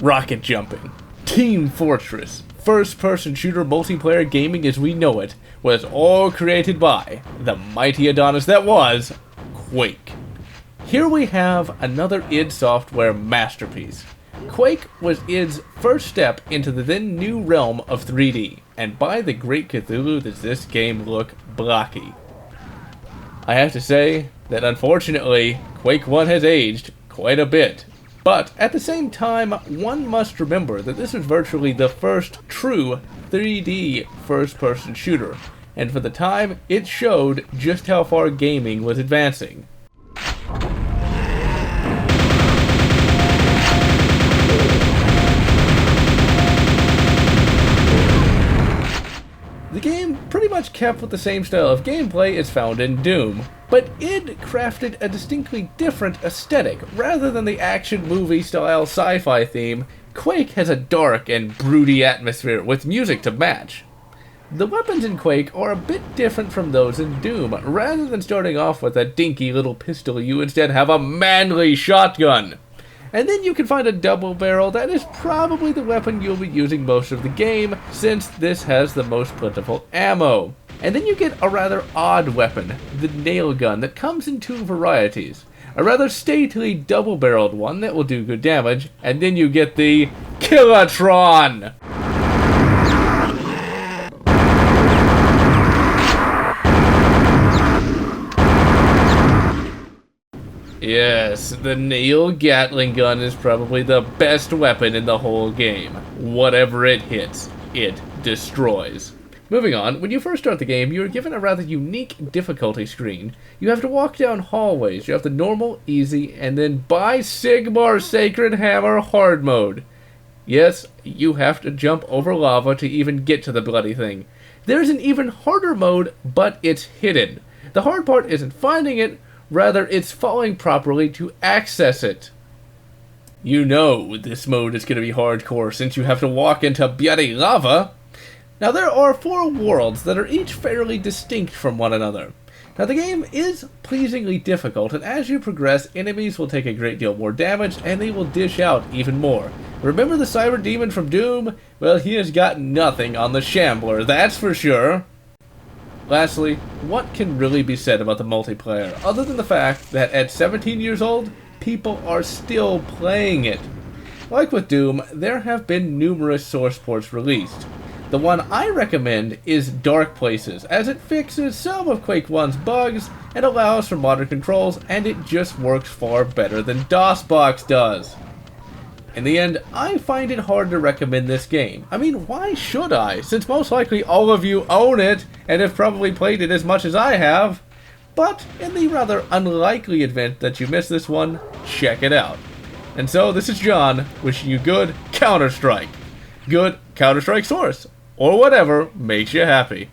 rocket jumping, Team Fortress, first-person shooter multiplayer gaming as we know it, was all created by the mighty Adonis that was Quake. Here we have another id Software masterpiece. Quake was id's first step into the then new realm of 3D, and by the great Cthulhu does this game look blocky. I have to say that unfortunately, Quake 1 has aged quite a bit. But at the same time, one must remember that this was virtually the first true 3D first-person shooter, and for the time, it showed just how far gaming was advancing. The game pretty much kept with the same style of gameplay as found in Doom, but id crafted a distinctly different aesthetic. Rather than the action movie style sci-fi theme, Quake has a dark and broody atmosphere with music to match. The weapons in Quake are a bit different from those in Doom. Rather than starting off with a dinky little pistol, you instead have a manly shotgun. And then you can find a double barrel that is probably the weapon you'll be using most of the game, since this has the most plentiful ammo. And then you get a rather odd weapon, the nail gun, that comes in two varieties. A rather stately double-barreled one that will do good damage, and then you get the Killatron! Yes, the nail Gatling gun is probably the best weapon in the whole game. Whatever it hits, it destroys. Moving on, when you first start the game, you are given a rather unique difficulty screen. You have to walk down hallways. You have the normal, easy, and then by Sigmar Sacred Hammer hard mode. Yes, you have to jump over lava to even get to the bloody thing. There's an even harder mode, but it's hidden. The hard part isn't finding it, rather it's falling properly to access it. You know this mode is going to be hardcore since you have to walk into bloody lava. Now there are 4 worlds that are each fairly distinct from one another. Now the game is pleasingly difficult, and as you progress, enemies will take a great deal more damage and they will dish out even more. Remember the Cyber Demon from Doom? Well, he has got nothing on the Shambler, that's for sure. Lastly, what can really be said about the multiplayer, other than the fact that at 17 years old, people are still playing it? Like with Doom, there have been numerous source ports released. The one I recommend is Darkplaces, as it fixes some of Quake 1's bugs and allows for modern controls, and it just works far better than DOSBox does. In the end, I find it hard to recommend this game. I mean, why should I, since most likely all of you own it and have probably played it as much as I have? But in the rather unlikely event that you miss this one, check it out. And so, this is John, wishing you good Counter-Strike. Good Counter-Strike source, or whatever makes you happy.